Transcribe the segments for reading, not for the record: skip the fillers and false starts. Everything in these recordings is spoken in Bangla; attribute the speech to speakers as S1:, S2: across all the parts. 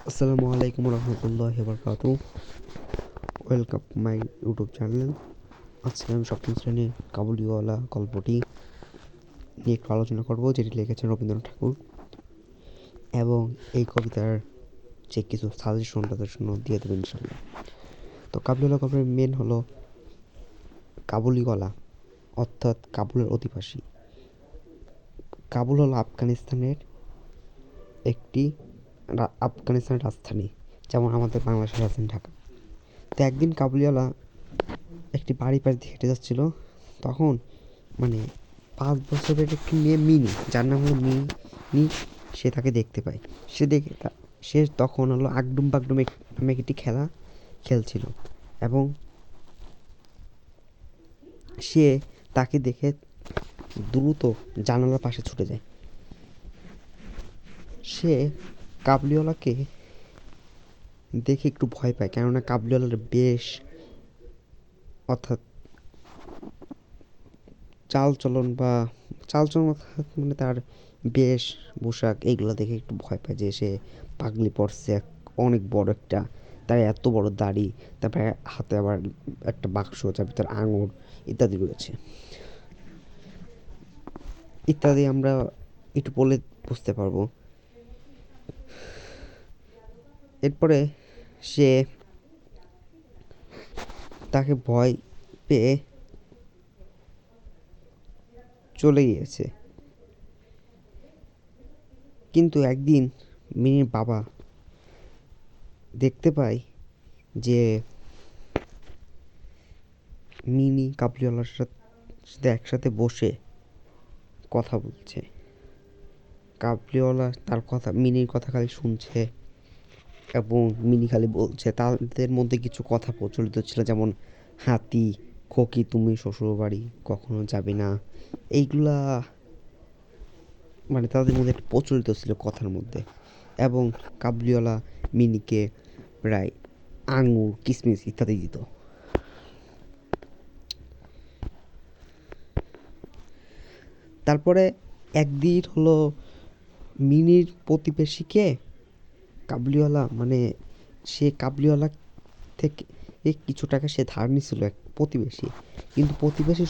S1: আসসালামু আলাইকুম রহমতুল্লাহি বারকাতু। Welcome my YouTube channel. আজকে আমি সপ্তম শ্রেণীর কাবুলিওয়ালা গল্পটি নিয়ে একটু আলোচনা করব, যেটি লিখেছেন রবীন্দ্রনাথ ঠাকুর, এবং এই কবিতার যে কিছু সাজেশন তাদের জন্য দিয়ে দেবেন ইনশাল্লাহ। তো কাবুলিওয়ালা গল্পের মেন হলো কাবুলিওয়ালা, অর্থাৎ কাবুলের অধিবাসী। কাবুল হলো আফগানিস্তানের রাজধানী, যেমন আমাদের বাংলাদেশের রাজধানী ঢাকা। তো একদিন কাবুলিওয়ালা একটি বাড়ির পাশ দিয়ে হেঁটে যাচ্ছিল। তখন 5 বছরের একটি মেয়ে মিনি, যার নাম হলো মিনি, সে তাকে দেখতে পায়। সে তখন হলো আগডুম বাগডুম নামে একটি খেলা খেলছিল, এবং সে তাকে দেখে দ্রুত জানালার পাশে ছুটে যায়। সে কাবুলিওয়ালাকে দেখে একটু ভয় পায়, কেননা কাবুলিওয়ালার বেশ, অর্থাৎ চালচলন তার বেশ পোশাক, এইগুলো দেখে একটু ভয় পায় যে সে পাগলি পড়ছে। অনেক বড় একটা, তার এত বড় দাড়ি, তারপরে হাতে আবার একটা বাক্স, যার ভিতরে আঙুর ইত্যাদি রয়েছে। ইত্যাদি আমরা একটু বলে বুঝতে পারবো। এরপরে সে তাকে ভয় পেয়ে চলে গিয়েছে। কিন্তু একদিন মিনির বাবা দেখতে পায় যে মিনি কাবুলিওয়ালার সাথে একসাথে বসে কথা বলছে। কাবুলিওয়ালা তার কথা, মিনির কথা খালি শুনছে, এবং মিনি খালি বলছে। তাদের মধ্যে কিছু কথা প্রচলিত ছিল, যেমন হাতি, খোকি তুমি শ্বশুর বাড়ি কখনো যাবে না। এইগুলা তাদের মধ্যে একটা প্রচলিত ছিল কথার মধ্যে। এবং কাবুলিওয়ালা মিনিকে প্রায় আঙুর, কিশমিশ ইত্যাদি দিত। তারপরে একদিন হলো মিনির প্রতিবেশীকে কাবুলিওয়ালা, সে কাবুলিওয়ালা থেকে কিছু টাকা সে ধার নিছিল এক প্রতিবেশী। কিন্তু প্রতিবেশী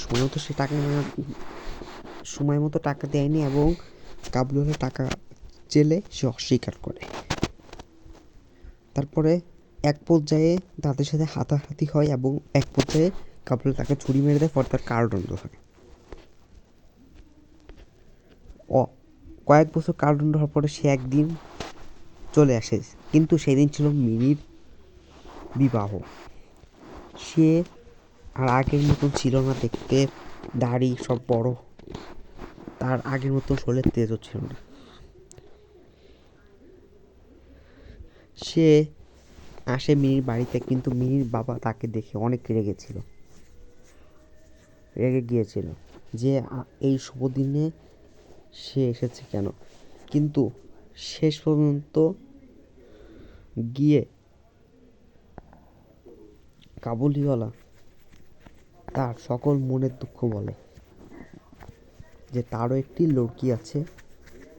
S1: সময় মতো টাকা দেয়নি, এবং কাবুলিওয়ালা টাকা চেলে সে অস্বীকার করে। তারপরে এক পর্যায়ে তাদের সাথে হাতাহাতি হয়, এবং এক পর্যায়ে কাবুলিওয়ালা তাকে ছুরি মেরে দেয়, পর তার কারাদণ্ড হয়। কয়েক বছর কারাদণ্ড হওয়ার পরে সে একদিন চলে আসে, কিন্তু সেদিন ছিল মিনির বিবাহ। সে আর আগের মতন ছিল না দেখতে, দাড়ি সব বড়, তার আগের মতো শরীরের তেজও ছিল না। সে আসে মিনির বাড়িতে, কিন্তু মিনির বাবা তাকে দেখে অনেক রেগে গিয়েছিল যে এই শুভ দিনে সে এসেছে কেন। কিন্তু শেষ পর্যন্ত গিয়ে কাবুলিওয়ালা তার সকল মনের দুঃখ বলে, যে তারও একটি লড়কি আছে,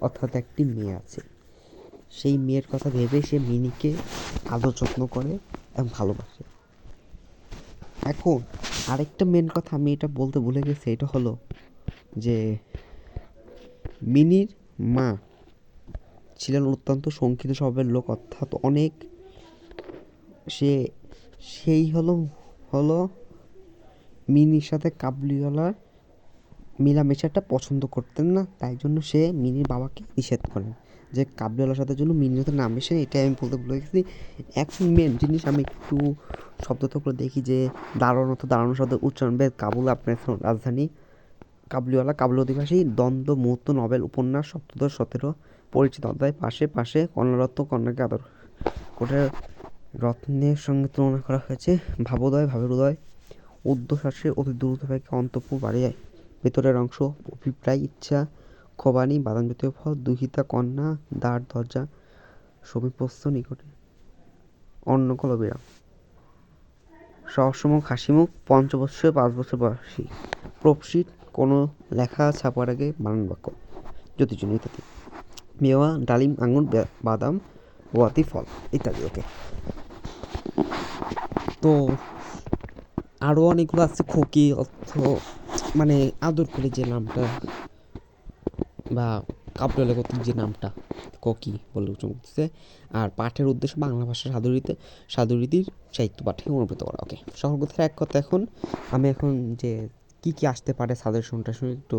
S1: অর্থাৎ একটি মেয়ে আছে। সেই মেয়ের কথা ভেবে সে মিনিকে আদর যত্ন করে এবং ভালোবাসে। এখন আরেকটা মেন কথা আমি এটা বলতে ভুলে গেছি, এটা হলো যে মিনির মা ছিলেন অত্যন্ত সংকীর্ণ স্বভাবের লোক, অর্থাৎ অনেক, সেই হলো মিনির সাথে কাবুলিওয়ালার মেলামেশাটা পছন্দ করতেন না। তাই জন্য সে মিনির বাবাকে নিষেধ করেন যে কাবুলিওয়ালার সাথে জন্য মিনি যাতে না মেশে। এটাই আমি বলতে ভুলে গেছি। এখন মেন জিনিস আমি একটু শব্দ করে দেখি যে দাঁড়ানো শব্দের উচ্চারণ বেদ। কাবুল আফগানিস্তান রাজধানী। কাবুলিওয়ালা, কাবুল অধিবাসী, দ্বন্দ্ব, মুহূর্ত, নভেল, উপন্যাস, সপ্তদশ 17 পরিচিত অধ্যায়। পাশে পাশে কন্যারত্ন, কন্যাকে আদর করে রত্নের সঙ্গে তুলনা করা হয়েছে। ভাবোদয়, ভাবের উদয়, ঊর্ধ্বশ্বাসে অতি দ্রুত বেগে অন্তঃপুর বাড়িয়ায় ভেতরের অংশ, অভিপ্রায়, ইচ্ছা, খোবানি, বাদাম জাতীয় ফল, দুহিতা, কন্যা, দ্বার, দরজা, সমীপস্থ, নিকটে, অন্নকল, বিরাম, সহস্রমুখ, হাসিমুখ, পঞ্চবৎসর, 5 বছর বয়সী, প্রপসিট, কোনো লেখা ছাপার আগে বানান বাক্য, জ্যোতির্জন্য ইত্যাদি। মেওয়া, ডালিম, আঙুর, বাদাম, ওয়াতি ফল ইত্যাদি। ওকে, তো আরও অনেকগুলো আছে। খোকি অর্থ মানে আদর করে যে নামটা, বা কাব্যলে কর্তৃক যে নামটা ককি বলে উচ্চারণ করতেছে। আর পাঠের উদ্দেশ্য বাংলা ভাষার সাধুরীতির সাহিত্য পাঠে অনুভূত করা। ওকে, সকল কথার এক কথা। আমি এখন যে কী কী আসতে পারে সাজেশনটা শুনে একটু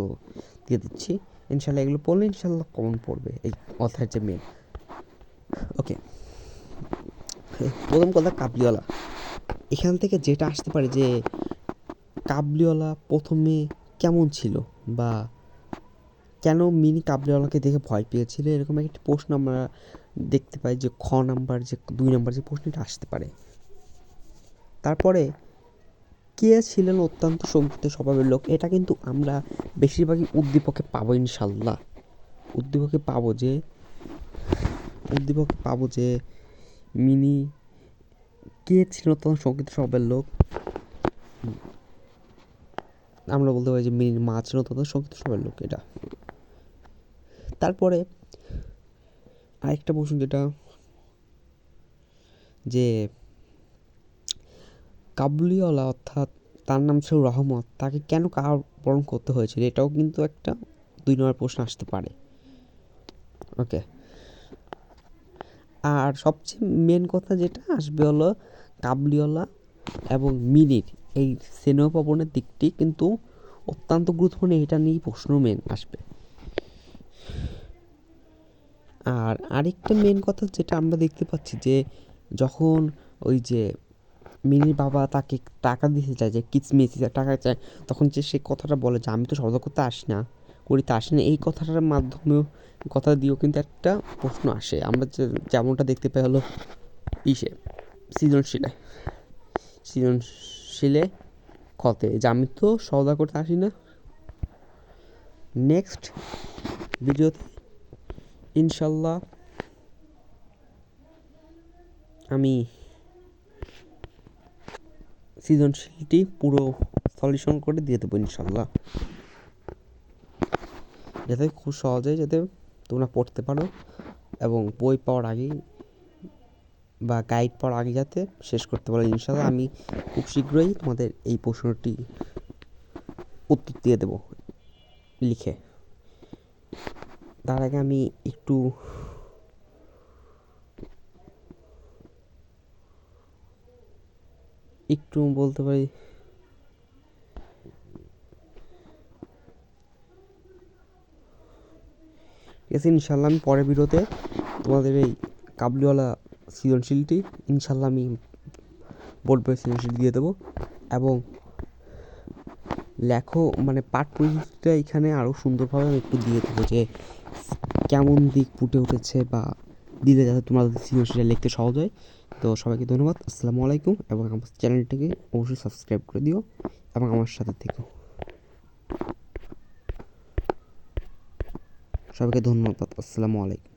S1: দিয়ে দিচ্ছি। ইনশাল্লাহ এগুলো পড়লে ইনশাল্লাহ কমন পড়বে এই অধ্যায়ের যে মেন। ওকে, প্রথম কথা কাবলিওয়ালা। এখান থেকে যেটা আসতে পারে যে কাবলিওয়ালা প্রথমে কেমন ছিল, বা কেন মিনি কাবলিওয়ালাকে দেখে ভয় পেয়েছিল, এরকম একটি প্রশ্ন আমরা দেখতে পাই যে খ নাম্বার যে 2 নাম্বার যে প্রশ্নটা আসতে পারে। তারপরে কে ছিলেন অত্যন্ত সংক্ষিপ্ত স্বভাবের লোক, এটা কিন্তু আমরা বেশিরভাগই উদ্দীপকে পাবো ইনশাল্লাহ। উদ্দীপকে পাবো যে মিনি কে ছিলেন অত্যন্ত সংক্ষিপ্ত স্বভাবের লোক। আমরা বলতে পারি যে মিনির মা ছিল অত্যন্ত সংক্ষিপ্ত স্বভাবের লোক, এটা। তারপরে আরেকটা প্রশ্ন যেটা যে কাবুলিওয়ালা অর্থাৎ তার নাম ছিল রহমত, তাকে কেন কারাবরণ করতে হয়েছিল, এটাও কিন্তু একটা 2 নম্বর প্রশ্ন আসতে পারে। ওকে, আর সবচেয়ে মেন কথা যেটা আসবে হলো কাবুলিওয়ালা এবং মিনির এই স্নেহপবনের দিকটি কিন্তু অত্যন্ত গুরুত্বপূর্ণ, এটা নিয়েই প্রশ্ন মেন আসবে। আর আরেকটা মেন কথা যেটা আমরা দেখতে পাচ্ছি যে যখন ওই যে মিনির বাবা তাকে টাকা দিতে চায়, যে কিচমিচি টাকা চায়, তখন যে সে কথাটা বলে যে আমি তো সওদা করতে আসি না, এই কথাটার মাধ্যমেও কথা দিয়েও কিন্তু একটা প্রশ্ন আসে। আমরা যেমনটা দেখতে পাই হলো সৃজনশীলে খতে যে আমি তো সওদা করতে আসি না। নেক্সট ভিডিওতে ইনশাল্লাহ আমি সৃজনশীলটি পুরো সলিউশন করে দিয়ে দেবো ইনশাল্লাহ, যাতে খুব সহজেই যাতে তোমরা পড়তে পারো এবং বই পাওয়ার আগেই বা গাইড পাওয়ার আগে যাতে শেষ করতে পারো ইনশাল্লাহ। আমি খুব শীঘ্রই তোমাদের এই প্রশ্নটি উত্তর দিয়ে দেবো লিখে। তার আগে আমি একটু বলতে পারি, ঠিক আছে। ইনশাল্লাহ আমি পরের ভিডিওতে তোমাদের এই কাবুলিওয়ালা সৃজনশীলটি ইনশাল্লাহ আমি বোর্ড বই সৃজনশীল দিয়ে দেবো, এবং লেখো মানে পাঠ পরিচিতিটা এখানে আরও সুন্দরভাবে আমি একটু দিয়ে দেবো যে কেমন দিক ফুটে উঠেছে, বা দিলে যাতে তোমাদের সৃজনশীলটা লিখতে সহজ হয়। তো সবাইকে ধন্যবাদ, আসসালামু আলাইকুম, এবং আমার চ্যানেলটিকে অবশ্যই সাবস্ক্রাইব করে দিও এবং আমার সাথে থেকো। সবাইকে ধন্যবাদ, আসসালামু আলাইকুম।